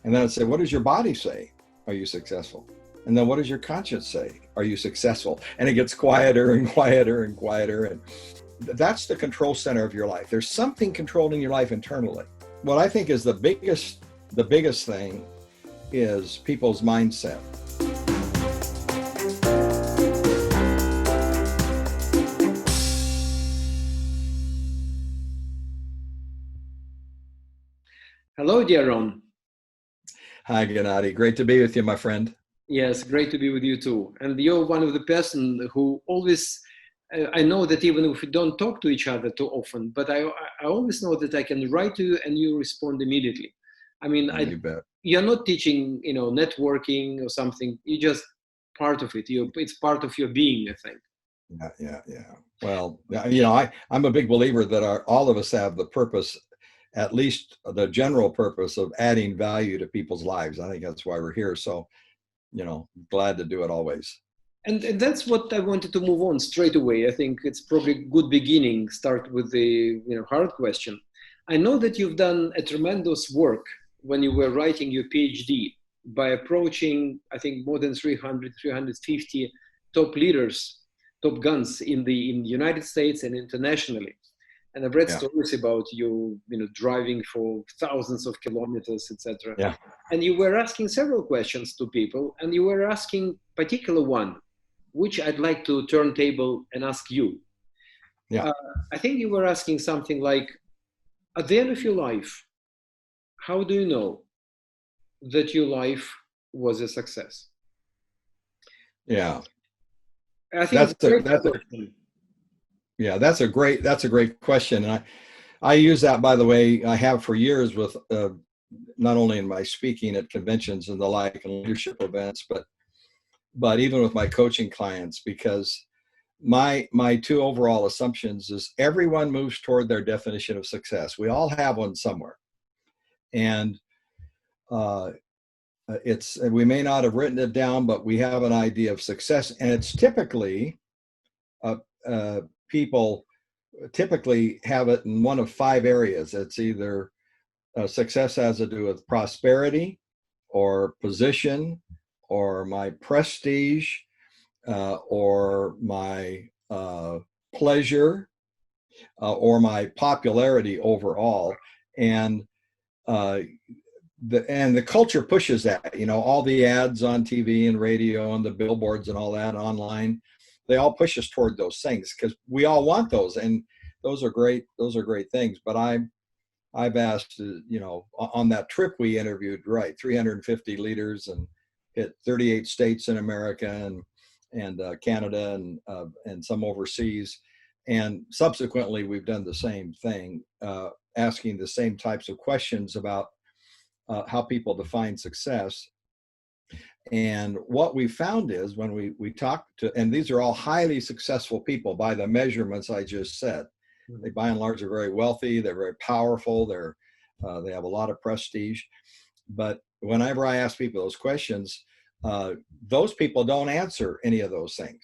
And then I'd say, what does your body say? Are you successful? And then what does your conscience say? Are you successful? And it gets quieter and quieter and quieter. And that's the control center of your life. There's something controlling your life internally. What I think is the biggest thing is people's mindset. Hello, dear Ron. Hi, Gennady. Great to be with you, my friend. Yes, great to be with you too. And you're one of the person who always, I know that even if we don't talk to each other too often, but I always know that I can write to you and you respond immediately. I mean, You bet. you're not teaching, networking or something. You're just part of it. It's part of your being, I think. Yeah. Well, I'm a big believer that all of us have the purpose, at least the general purpose of adding value to people's lives. I think that's why we're here. So, glad to do it always. And that's what I wanted to move on straight away. I think it's probably a good beginning. Start with the hard question. I know that you've done a tremendous work when you were writing your PhD by approaching, I think, more than 350 top leaders, top guns in the United States and internationally. And I've read stories about you, driving for thousands of kilometers, etc. Yeah. And you were asking several questions to people, and you were asking particular one, which I'd like to turntable and ask you. Yeah. I think you were asking something like, at the end of your life, how do you know that your life was a success? Yeah. I think that's a great question. And I use that, by the way, I have for years with not only in my speaking at conventions and the like and leadership events, but even with my coaching clients, because my two overall assumptions is everyone moves toward their definition of success. We all have one somewhere. And we may not have written it down, but we have an idea of success. And it's typically people typically have it in one of five areas. It's either success has to do with prosperity or position or my prestige or my pleasure or my popularity overall. And the culture pushes that, all the ads on TV and radio and the billboards and all that online, they all push us toward those things because we all want those, and those are great things. But I've asked, on that trip we interviewed, 350 leaders and hit 38 states in America and Canada and some overseas. And subsequently, we've done the same thing, asking the same types of questions about how people define success. And what we found is when we talk to, and these are all highly successful people by the measurements I just said. They by and large are very wealthy, they're very powerful, they have a lot of prestige. But whenever I ask people those questions, those people don't answer any of those things.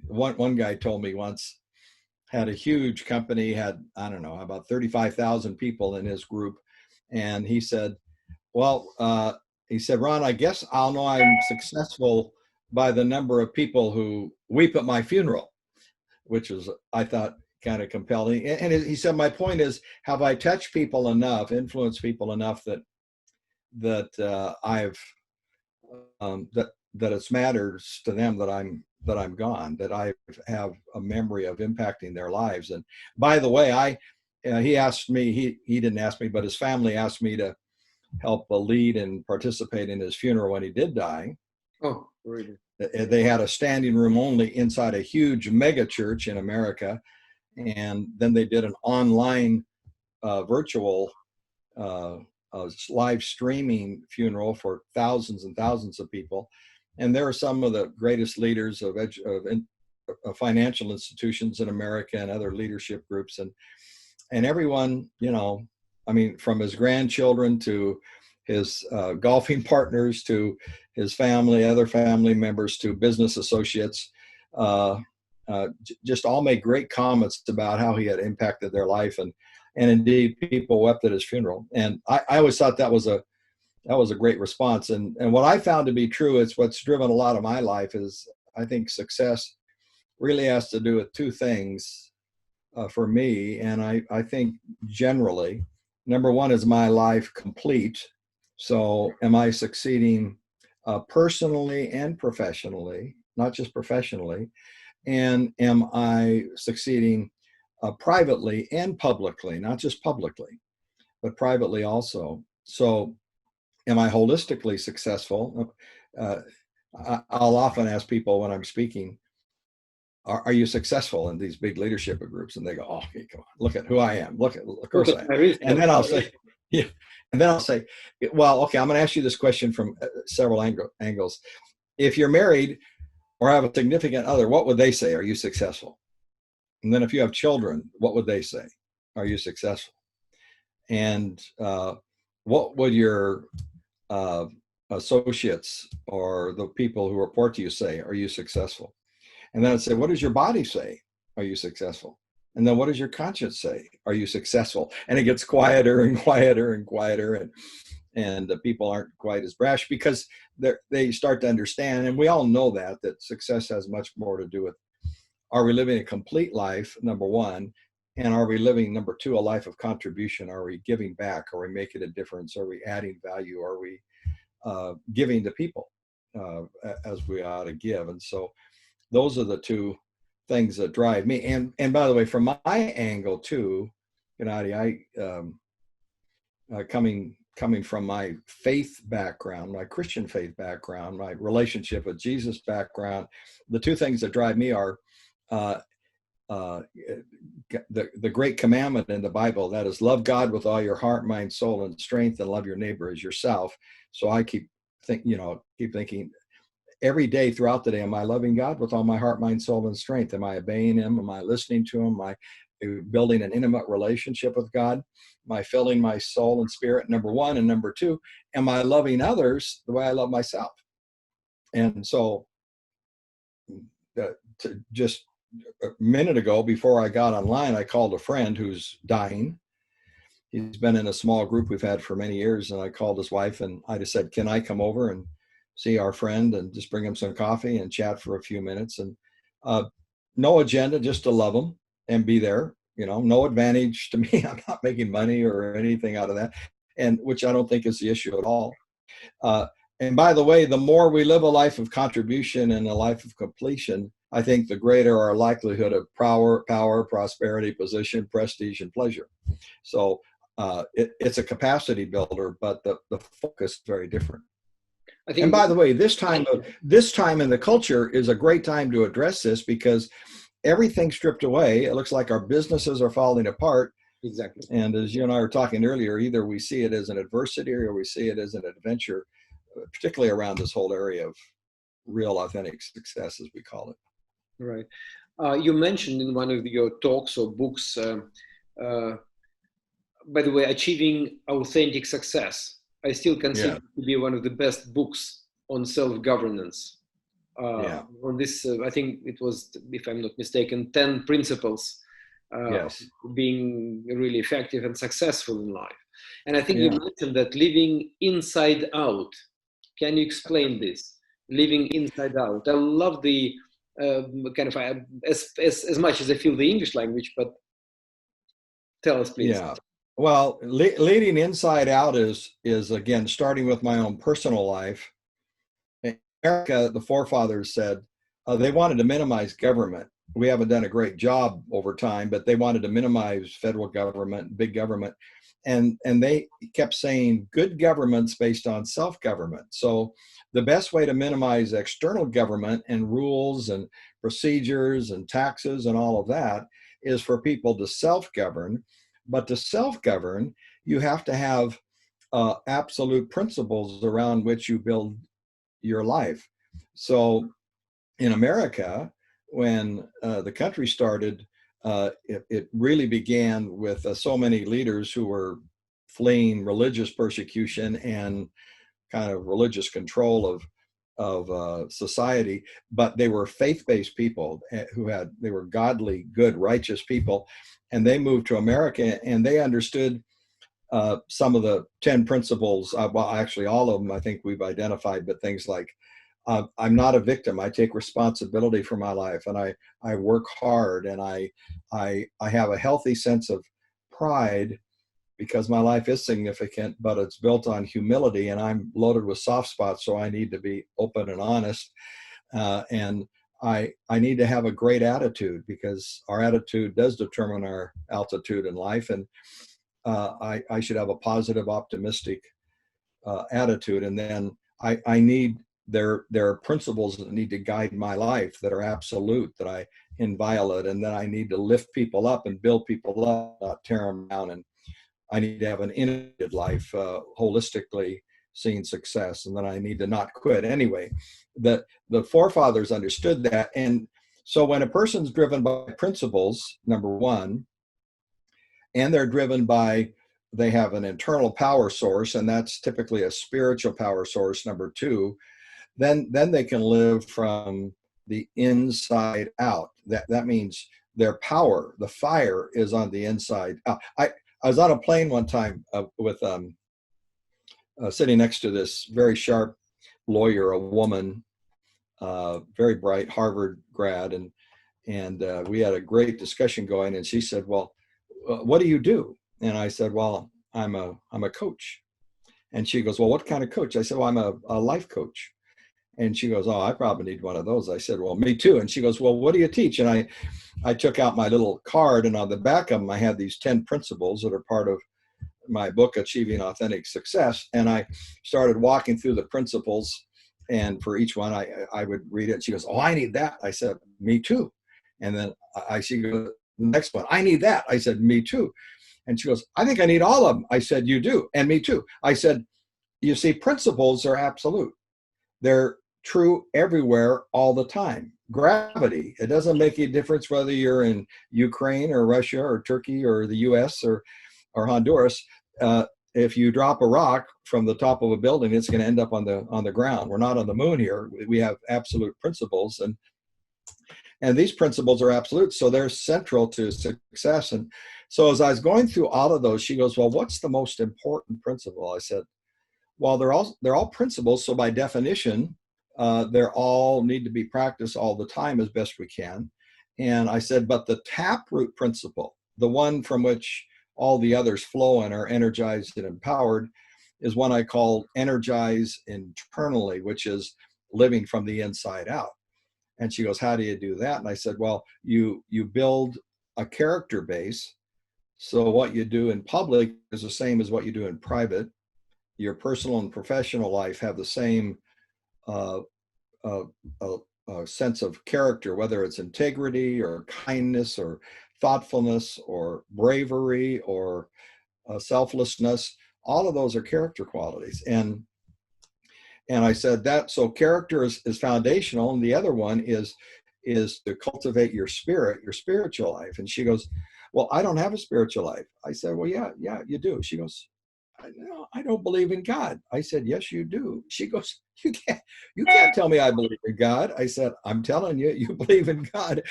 One guy told me once, had a huge company, had, I don't know, about 35,000 people in his group. And he said, Ron, I guess I'll know I'm successful by the number of people who weep at my funeral, which was, I thought, kind of compelling. And he said, my point is, have I touched people enough, influenced people enough that it's matters to them that I'm gone, that I have a memory of impacting their lives. And by the way, he asked me, he didn't ask me, but his family asked me to help lead and participate in his funeral when he did die. Oh, really? They had a standing room only inside a huge mega church in America. And then they did an online virtual live streaming funeral for thousands and thousands of people. And there are some of the greatest leaders of financial institutions in America and other leadership groups. And everyone, from his grandchildren to his golfing partners to his family, other family members to business associates, just all made great comments about how he had impacted their life. And indeed, people wept at his funeral. And I always thought that was a that was a great response. And what I found to be true, it's what's driven a lot of my life, is I think success really has to do with two things for me. And I think generally, number one, is my life complete? So am I succeeding personally and professionally, not just professionally? And am I succeeding privately and publicly, not just publicly, but privately also? So am I holistically successful? I'll often ask people when I'm speaking, are you successful in these big leadership groups? And they go, oh, okay, come on, look at who I am. Look at, of course I am. And then I'll say, yeah. And then I'll say, well, okay, I'm going to ask you this question from several angles. If you're married or have a significant other, what would they say? Are you successful? And then if you have children, what would they say? Are you successful? And what would your associates or the people who report to you say? Are you successful? And then I'd say, what does your body say? Are you successful? And then what does your conscience say? Are you successful? And it gets quieter and quieter and quieter. And the people aren't quite as brash because they start to understand. And we all know that success has much more to do with, are we living a complete life, number one? And are we living, number two, a life of contribution? Are we giving back? Are we making a difference? Are we adding value? Are we giving to people as we ought to give? And so those are the two things that drive me. And by the way, from my angle too, Gennady, coming from my faith background, my Christian faith background, my relationship with Jesus background, the two things that drive me are the great commandment in the Bible, that is, love God with all your heart, mind, soul, and strength, and love your neighbor as yourself. So I keep thinking every day throughout the day, am I loving God with all my heart, mind, soul, and strength? Am I obeying him? Am I listening to him? Am I building an intimate relationship with God? Am I filling my soul and spirit, number one? And number two, am I loving others the way I love myself? And so just a minute ago, before I got online, I called a friend who's dying. He's been in a small group we've had for many years. And I called his wife and I just said, can I come over and see our friend and just bring him some coffee and chat for a few minutes? And no agenda, just to love him and be there. No advantage to me. I'm not making money or anything out of that, and which I don't think is the issue at all. And by the way, the more we live a life of contribution and a life of completion, I think the greater our likelihood of power, prosperity, position, prestige, and pleasure. So it's a capacity builder, but the focus is very different. And by the way, this time in the culture is a great time to address this, because everything's stripped away. It looks like our businesses are falling apart. Exactly. And as you and I were talking earlier, either we see it as an adversity or we see it as an adventure, particularly around this whole area of real authentic success, as we call it. Right. You mentioned in one of your talks or books, by the way, Achieving Authentic Success. I still consider it to be one of the best books on self-governance. On this, I think it was, if I'm not mistaken, 10 principles being really effective and successful in life. And I think you mentioned that living inside out. Can you explain this? Living inside out. I love the kind of, as much as I feel the English language, but tell us, please. Yeah. Well, leading inside out is again, starting with my own personal life. In America, the forefathers said they wanted to minimize government. We haven't done a great job over time, but they wanted to minimize federal government, big government. And they kept saying good government's based on self-government. So the best way to minimize external government and rules and procedures and taxes and all of that is for people to self-govern. But to self-govern, you have to have absolute principles around which you build your life. So in America, when the country started, it really began with so many leaders who were fleeing religious persecution and kind of religious control of society, but they were faith-based people they were godly, good, righteous people. And they moved to America and they understood some of the 10 principles, well, actually all of them, I think we've identified, but things like, I'm not a victim. I take responsibility for my life, and I work hard, and I have a healthy sense of pride because my life is significant, but it's built on humility, and I'm loaded with soft spots, so I need to be open and honest. And I need to have a great attitude, because our attitude does determine our altitude in life. And I should have a positive, optimistic attitude. And then I need, there are principles that need to guide my life that are absolute, that I inviolate, and then I need to lift people up and build people up, not tear them down. And I need to have an integrated life, holistically seeing success, and then I need to not quit. Anyway, the forefathers understood that. And so when a person's driven by principles, number one, and they're driven by, they have an internal power source, and that's typically a spiritual power source, number two, then they can live from the inside out. That means their power, the fire, is on the inside. I was on a plane one time with sitting next to this very sharp lawyer, a woman, very bright Harvard grad, and we had a great discussion going. And she said, "Well, what do you do?" And I said, "Well, I'm a coach." And she goes, "Well, what kind of coach?" I said, "Well, I'm a life coach." And she goes, "Oh, I probably need one of those." I said, "Well, me too." And she goes, "Well, what do you teach?" And I took out my little card, and on the back of them, I had these 10 principles that are part of my book, Achieving Authentic Success. And I started walking through the principles, and for each one, I would read it. She goes, "Oh, I need that." I said, "Me too." And then she goes, "The next one, I need that." I said, "Me too." And she goes, "I think I need all of them." I said, "You do." And me too. I said, "You see, principles are absolute. They're true everywhere all the time. Gravity, it doesn't make a difference whether you're in Ukraine or Russia or Turkey or the US or Honduras. If you drop a rock from the top of a building, it's going to end up on the ground. We're not on the moon here. We have absolute principles, and these principles are absolute, so they're central to success. And so as I was going through all of those, she goes, "Well, what's the most important principle?" I said, "Well, they're all principles, so by definition, they're all need to be practiced all the time as best we can." And I said, "But the taproot principle, the one from which all the others flow and are energized and empowered, is one I call energize internally, which is living from the inside out." And she goes, "How do you do that?" And I said, "Well, you build a character base. So what you do in public is the same as what you do in private. Your personal and professional life have the same uh, sense of character, whether it's integrity or kindness or thoughtfulness or bravery or selflessness. All of those are character qualities." And I said that, so character is foundational, and the other one is to cultivate your spirit, your spiritual life. And she goes, "Well, I don't have a spiritual life." I said, "Well, yeah, you do." She goes, "No, I don't believe in God." I said, "Yes, you do." She goes, You can't tell me I believe in God." I said, "I'm telling you, you believe in God."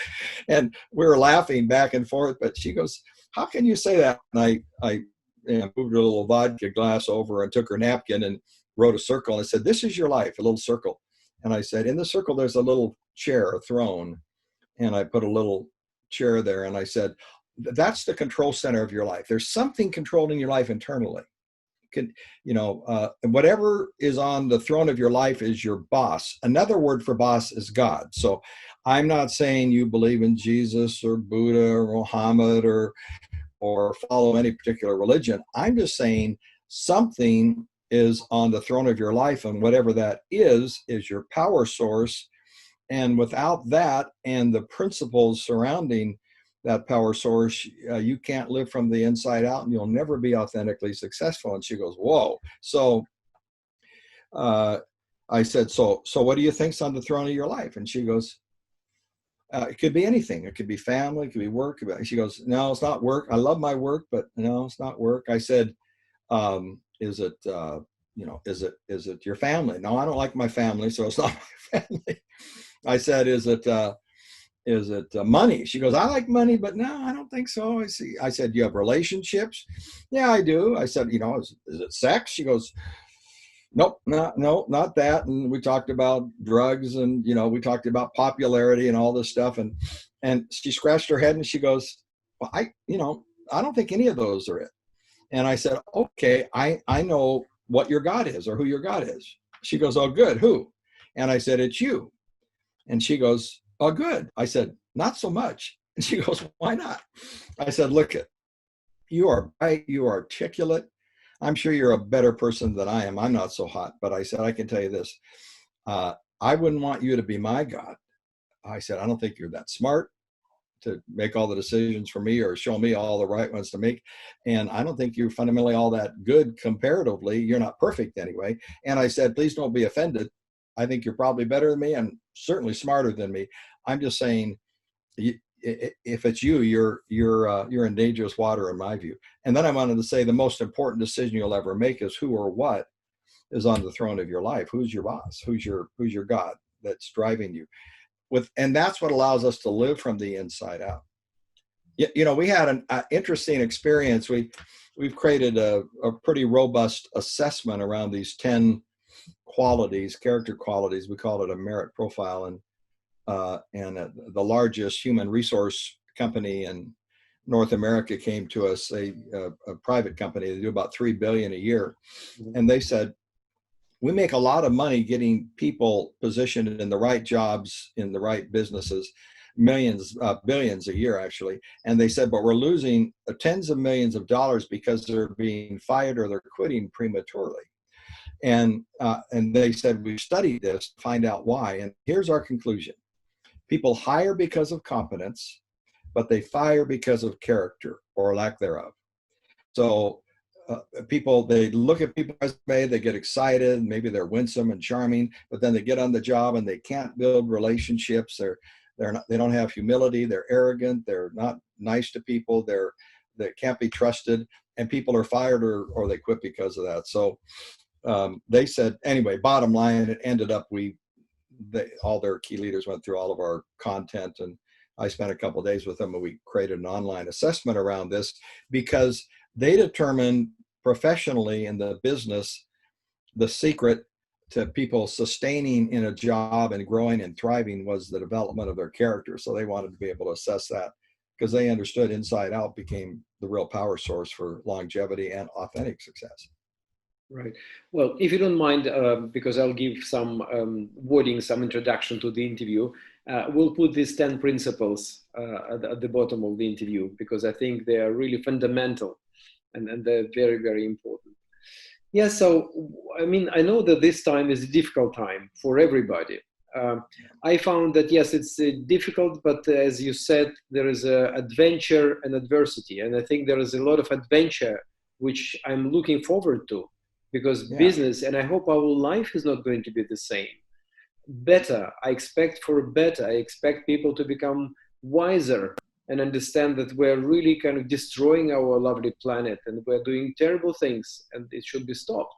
And we were laughing back and forth, but she goes, "How can you say that?" And I moved a little vodka glass over and took her napkin and wrote a circle. And I said, "This is your life," a little circle. And I said, "In the circle, there's a little chair, a throne." And I put a little chair there. And I said, "That's the control center of your life. There's something controlling your life internally. Whatever is on the throne of your life is your boss. Another word for boss is God." So I'm not saying you believe in Jesus or Buddha or Muhammad or follow any particular religion. I'm just saying something is on the throne of your life, and whatever that is your power source. And without that and the principles surrounding that power source, you can't live from the inside out, and you'll never be authentically successful. And she goes, "Whoa." So I said, so what do you think's on the throne of your life?" And she goes, "It could be anything. It could be family, it could be work." She goes, "No, it's not work. I love my work, but no, it's not work." I said, "Is it, is it your family?" "No, I don't like my family, so it's not my family." I said, "Is it is it money? She goes, I like money, but no, I don't think so. I said, you have relationships? Yeah, I do. I said, is it sex? She goes, nope, not that. And we talked about drugs, and we talked about popularity and all this stuff. And she scratched her head and she goes, well, I don't think any of those are it. And I said, okay, I know what your God is, or who your God is. She goes, oh, good. Who? And I said, it's you. And she goes, oh, good. I said, not so much. And she goes, why not? I said, look, you are bright, you are articulate. I'm sure you're a better person than I am. I'm not so hot. But I said, I can tell you this. I wouldn't want you to be my God. I said, I don't think you're that smart to make all the decisions for me or show me all the right ones to make. And I don't think you're fundamentally all that good comparatively. You're not perfect anyway. And I said, please don't be offended. I think you're probably better than me and certainly smarter than me. I'm just saying, if it's you, you're in dangerous water in my view. And then I wanted to say the most important decision you'll ever make is who or what is on the throne of your life. Who's your boss? Who's your God that's driving you? And that's what allows us to live from the inside out. We had an interesting experience. We've created a pretty robust assessment around these 10 qualities, character qualities. We call it a merit profile. And the largest human resource company in North America came to us, a private company. They do about $3 billion a year. And they said, we make a lot of money getting people positioned in the right jobs, in the right businesses, billions a year, actually. And they said, but we're losing tens of millions of dollars because they're being fired or they're quitting prematurely. And they said, we've studied this to find out why. And here's our conclusion. People hire because of competence, but they fire because of character or lack thereof. So people, they look at people's resume, they get excited, maybe they're winsome and charming, but then they get on the job and they can't build relationships. They don't have humility. They're arrogant. They're not nice to people. They can't be trusted, and people are fired or they quit because of that. So they said, anyway, bottom line, it ended up all their key leaders went through all of our content, and I spent a couple of days with them, and we created an online assessment around this because they determined professionally in the business the secret to people sustaining in a job and growing and thriving was the development of their character. So they wanted to be able to assess that because they understood inside out became the real power source for longevity and authentic success. Right. Well, if you don't mind, because I'll give some wording, some introduction to the interview, we'll put these 10 principles at the bottom of the interview, because I think they are really fundamental and they're very, very important. Yeah, so, I mean, I know that this time is a difficult time for everybody. I found that, yes, it's difficult, but as you said, there is adventure and adversity. And I think there is a lot of adventure, which I'm looking forward to. Because business, and I hope our life is not going to be the same. Better, I expect for better. I expect people to become wiser and understand that we're really kind of destroying our lovely planet and we're doing terrible things and it should be stopped.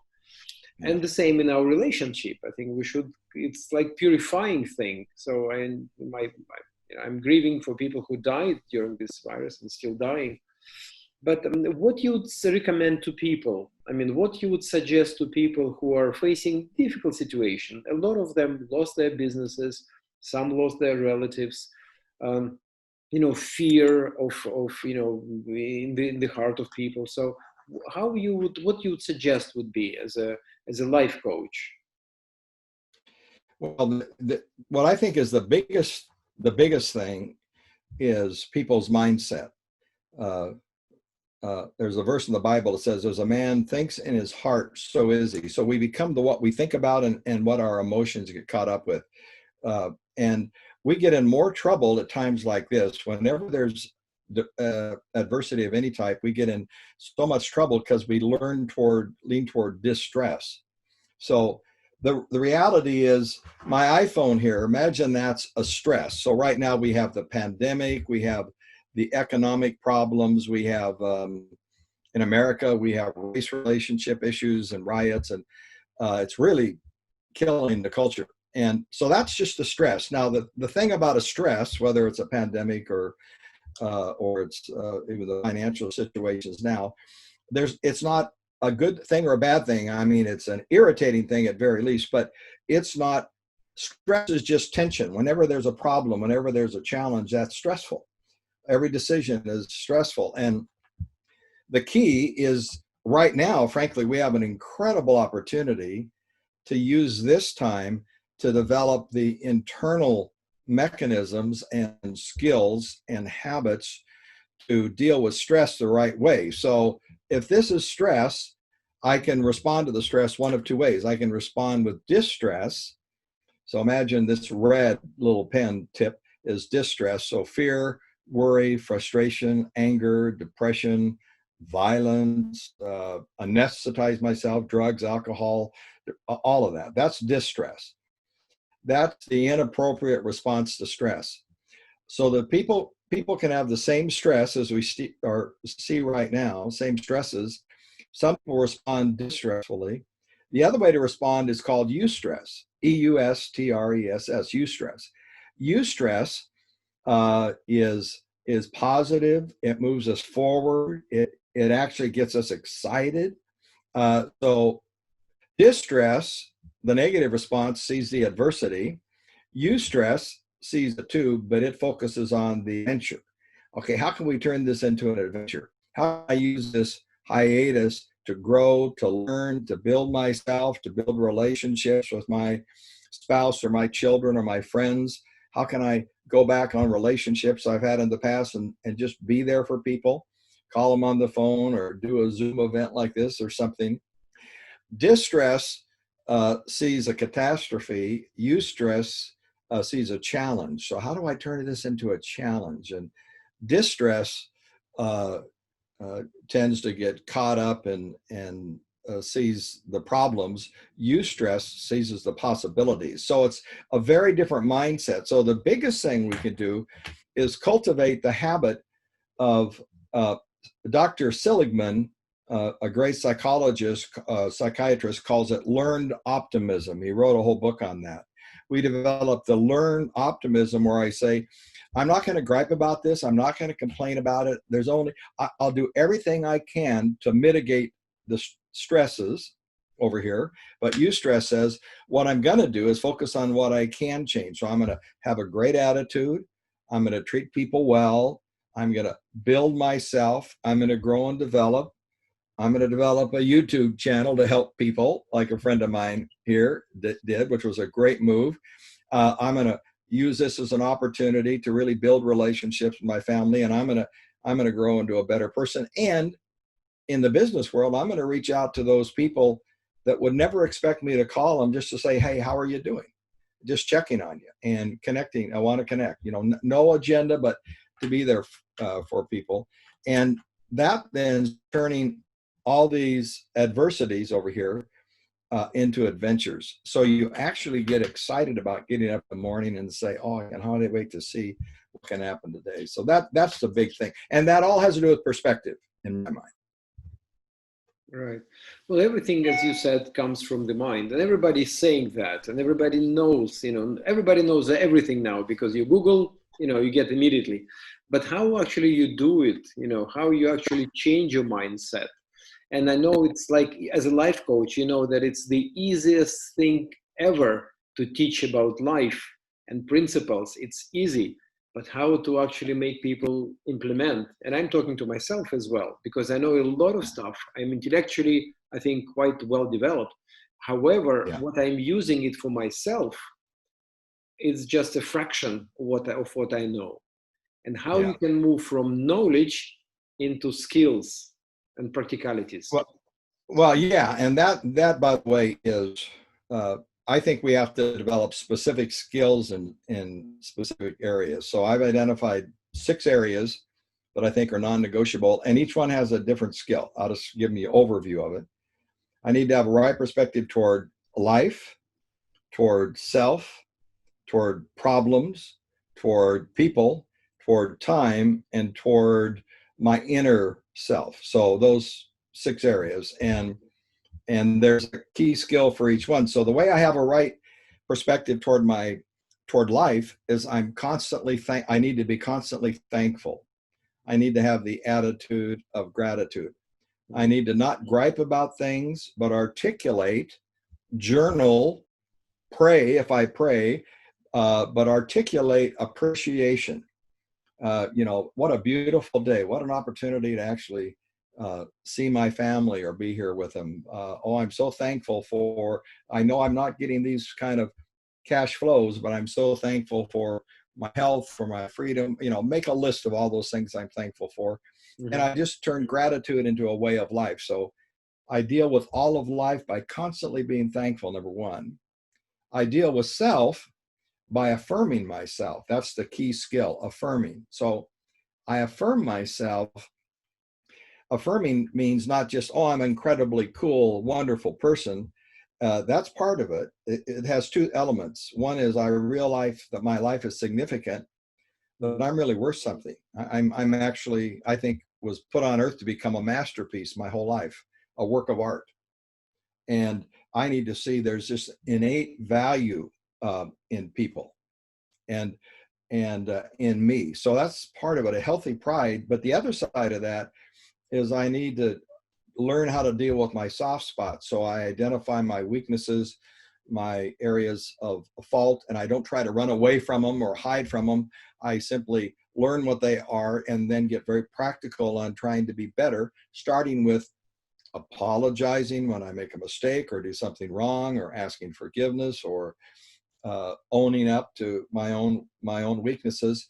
And the same in our relationship. I think it's like purifying thing. So I'm grieving for people who died during this virus and still dying. But what you would recommend to people? I mean, what you would suggest to people who are facing difficult situation? A lot of them lost their businesses, some lost their relatives. Fear of in the heart of people. So, what you would suggest would be as a life coach? Well, what I think is the biggest thing is people's mindset. There's a verse in the Bible that says, "As a man thinks in his heart, so is he." So we become what we think about and what our emotions get caught up with. And we get in more trouble at times like this. Whenever there's adversity of any type, we get in so much trouble because we lean toward distress. So the reality is, my iPhone here, imagine that's a stress. So right now we have the pandemic, we have the economic problems, we have in America, we have race relationship issues and riots, and it's really killing the culture. And so that's just the stress. Now, the thing about a stress, whether it's a pandemic or it's even the financial situations now, it's not a good thing or a bad thing. I mean, it's an irritating thing at very least, but it's not. Stress is just tension. Whenever there's a problem, whenever there's a challenge, that's stressful. Every decision is stressful. And the key is right now, frankly, we have an incredible opportunity to use this time to develop the internal mechanisms and skills and habits to deal with stress the right way. So if this is stress, I can respond to the stress one of two ways. I can respond with distress. So imagine this red little pen tip is distress. So fear, worry, frustration, anger, depression, violence, anesthetize myself, drugs, alcohol, all of that. That's distress. That's the inappropriate response to stress. So the people can have the same stress as we see right now, same stresses. Some people respond distressfully. The other way to respond is called eustress, eustress, eustress. Eustress is positive. It moves us forward. It actually gets us excited. So distress, the negative response, sees the adversity. Eustress sees it too, but it focuses on the adventure. Okay, how can we turn this into an adventure? How can I use this hiatus to grow, to learn, to build myself, to build relationships with my spouse or my children or my friends? How can I go back on relationships I've had in the past and just be there for people? Call them on the phone or do a Zoom event like this or something. Distress sees a catastrophe. Eustress sees a challenge. So how do I turn this into a challenge? And distress tends to get caught up and sees the problems. Eustress seizes the possibilities. So it's a very different mindset. So the biggest thing we can do is cultivate the habit of Dr. Seligman, a great psychologist, psychiatrist, calls it learned optimism. He wrote a whole book on that. We developed the learned optimism where I say, I'm not going to gripe about this. I'm not going to complain about it. I'll do everything I can to mitigate the stresses over here. But eustress says, what I'm going to do is focus on what I can change. So I'm going to have a great attitude. I'm going to treat people well. I'm going to build myself. I'm going to grow and develop. I'm going to develop a YouTube channel to help people, like a friend of mine here did, which was a great move. I'm going to use this as an opportunity to really build relationships with my family, and I'm going to grow into a better person. And in the business world, I'm going to reach out to those people that would never expect me to call them just to say, hey, how are you doing? Just checking on you and connecting. I want to connect, no agenda, but to be there for people. And that then turning all these adversities over here into adventures. So you actually get excited about getting up in the morning and say, oh, and how do I wait to see what can happen today? So that's the big thing. And that all has to do with perspective in my mind. Right. Well, everything, as you said, comes from the mind, and everybody's saying that, and everybody knows, everybody knows everything now because you Google, you get immediately. But how actually you do it, how you actually change your mindset. And I know it's like, as a life coach, that it's the easiest thing ever to teach about life and principles. It's easy, but how to actually make people implement. And I'm talking to myself as well, because I know a lot of stuff. I'm intellectually, I think, quite well developed. However, what I'm using it for myself is just a fraction of what I know. And how you can move from knowledge into skills and practicalities. Well, yeah, and that by the way is, I think we have to develop specific skills in specific areas. So I've identified 6 areas that I think are non-negotiable, and each one has a different skill. I'll just give you an overview of it. I need to have a right perspective toward life, toward self, toward problems, toward people, toward time, and toward my inner self. So those 6 areas, and there's a key skill for each one. So the way I have a right perspective toward life is I need to be constantly thankful. I need to have the attitude of gratitude. I need to not gripe about things, but articulate, journal, pray if I pray, but articulate appreciation. What a beautiful day. What an opportunity to actually see my family or be here with them. I'm so thankful I know I'm not getting these kind of cash flows, but I'm so thankful for my health, for my freedom. Make a list of all those things I'm thankful for. And I just turn gratitude into a way of life. So I deal with all of life by constantly being thankful, number one. I deal with self by affirming myself. That's the key skill, affirming. So I affirm myself. Affirming means not just, I'm an incredibly cool, wonderful person. That's part of it. It has two elements. One is I realize that my life is significant, that I'm really worth something. I'm actually, I think, was put on earth to become a masterpiece my whole life, a work of art. And I need to see there's this innate value in people and in me. So that's part of it, a healthy pride. But the other side of that is I need to learn how to deal with my soft spots. So I identify my weaknesses, my areas of fault, and I don't try to run away from them or hide from them. I simply learn what they are and then get very practical on trying to be better, starting with apologizing when I make a mistake or do something wrong, or asking forgiveness, or owning up to my own weaknesses.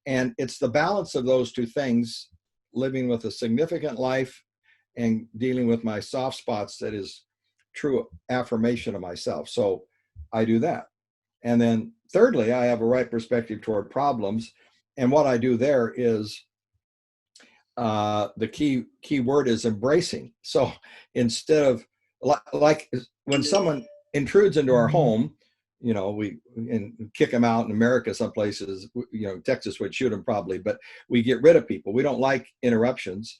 And it's the balance of those two things, living with a significant life and dealing with my soft spots, that is true affirmation of myself. So I do that. And then thirdly, I have a right perspective toward problems. And what I do there is the key word is embracing. So instead of like when someone intrudes into our home, we kick them out. In America, some places, Texas would shoot them probably, but we get rid of people. We don't like interruptions.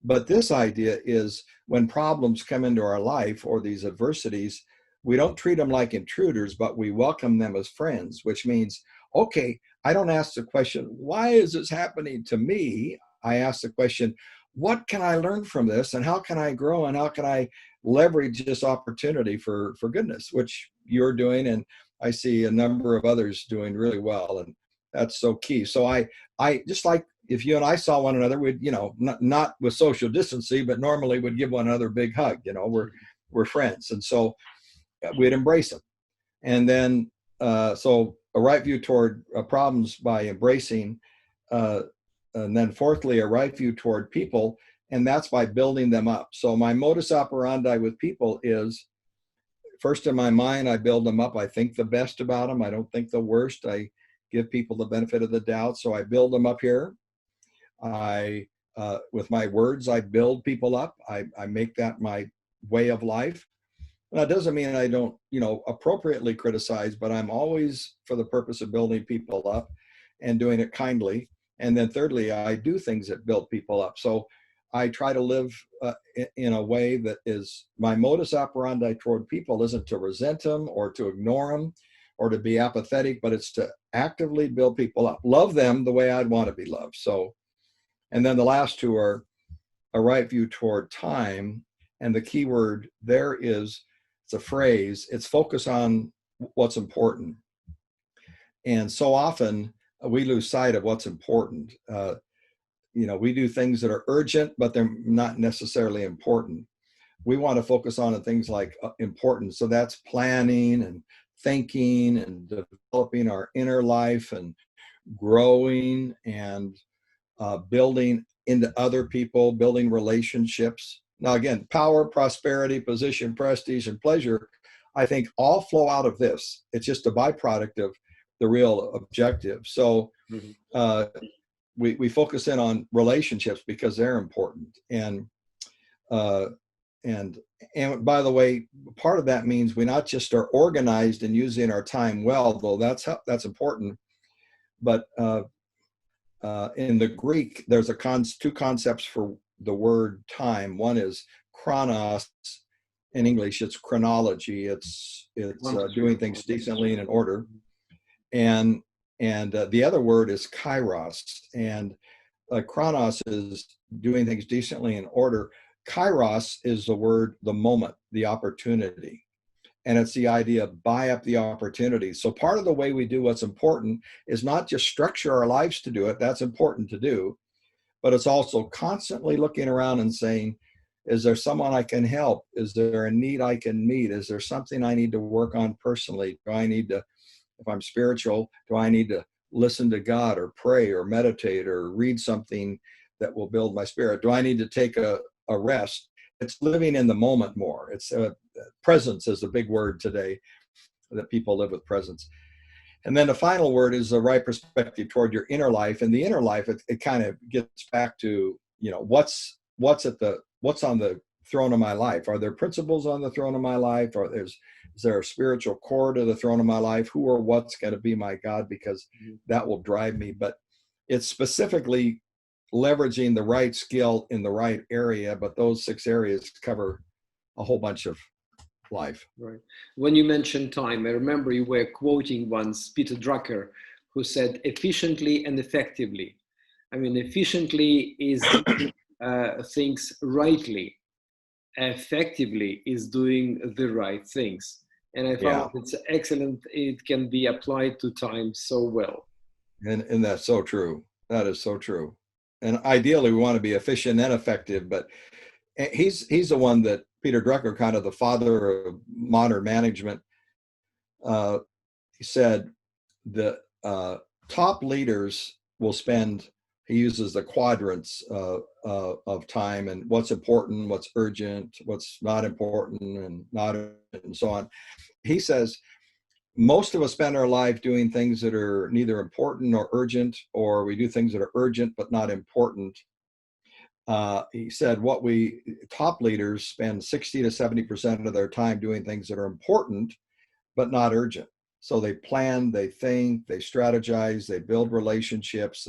But this idea is when problems come into our life or these adversities, we don't treat them like intruders, but we welcome them as friends, which means, okay, I don't ask the question, why is this happening to me? I ask the question, what can I learn from this, and how can I grow, and how can I leverage this opportunity for goodness, which you're doing, and I see a number of others doing really well, and that's so key. So I just, like if you and I saw one another, we'd, not with social distancing, but normally would give one another a big hug. We're friends, and so we'd embrace them. And then so a right view toward problems by embracing. And then fourthly, a right view toward people, and that's by building them up. So my modus operandi with people is, first in my mind, I build them up. I think the best about them. I don't think the worst. I give people the benefit of the doubt. So I build them up here. With my words, I build people up. I make that my way of life. And that doesn't mean I don't, appropriately criticize, but I'm always for the purpose of building people up and doing it kindly. And then thirdly, I do things that build people up. So I try to live in a way that is, my modus operandi toward people isn't to resent them or to ignore them or to be apathetic, but it's to actively build people up, love them the way I'd want to be loved. So, and then the last two are a right view toward time. And the key word there is, it's a phrase, it's focus on what's important. And so often we lose sight of what's important. We do things that are urgent, but they're not necessarily important. We want to focus on things like important. So that's planning and thinking and developing our inner life and growing and building into other people, building relationships. Now, again, power, prosperity, position, prestige, and pleasure, I think all flow out of this. It's just a byproduct of the real objective. So we focus in on relationships because they're important. And by the way, part of that means we not just are organized and using our time well, though that's important. But in the Greek, there's two concepts for the word time. One is chronos, in English, it's chronology. It's doing things decently and in order. And the other word is kairos. And chronos is doing things decently in order. Kairos is the word, the moment, the opportunity. And it's the idea of buy up the opportunity. So part of the way we do what's important is not just structure our lives to do it. That's important to do. But it's also constantly looking around and saying, is there someone I can help? Is there a need I can meet? Is there something I need to work on personally? Do I need to, if I'm spiritual, do I need to listen to God or pray or meditate or read something that will build my spirit? Do I need to take a rest? It's living in the moment more. It's presence is a big word today, that people live with presence. And then the final word is the right perspective toward your inner life. And the inner life, it kind of gets back to, what's on the throne of my life? Are there principles on the throne of my life? Or is there a spiritual core to the throne of my life? Who or what's going to be my God? Because that will drive me. But it's specifically leveraging the right skill in the right area. But those 6 areas cover a whole bunch of life. Right. When you mentioned time, I remember you were quoting once Peter Drucker, who said efficiently and effectively. I mean, efficiently is doing things rightly. Effectively is doing the right things. And I found it's excellent. It can be applied to time so well. And that's so true. That is so true. And ideally, we want to be efficient and effective, but he's the one that Peter Drucker, kind of the father of modern management, he said the top leaders will spend, he uses the quadrants of time and what's important, what's urgent, what's not important and not, and so on. He says, most of us spend our life doing things that are neither important nor urgent, or we do things that are urgent but not important. He said top leaders spend 60 to 70% of their time doing things that are important but not urgent. So they plan, they think, they strategize, they build relationships,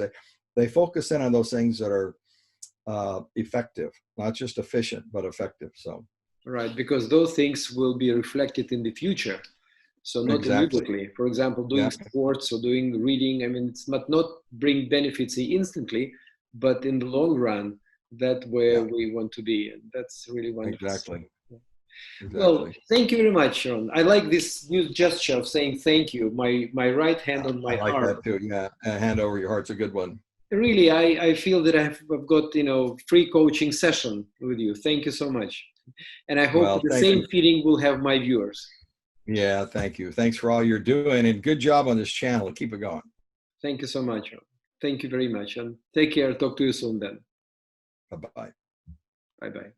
they focus in on those things that are effective, not just efficient but effective. So right, because those things will be reflected in the future. So not immediately. For example, doing sports or doing reading, I mean, it's not bring benefits instantly, but in the long run, that's where we want to be. And that's really wonderful. Exactly. Well, thank you very much, Ron. I like this new gesture of saying thank you. My right hand on my heart. I like that too. Yeah, a hand over your heart's a good one. Really, I feel that I've got free coaching session with you. Thank you so much, and I hope the same feeling will have my viewers. Yeah, thank you. Thanks for all you're doing, and good job on this channel. Keep it going. Thank you so much. Thank you very much, and take care. Talk to you soon then. Bye-bye. Bye-bye.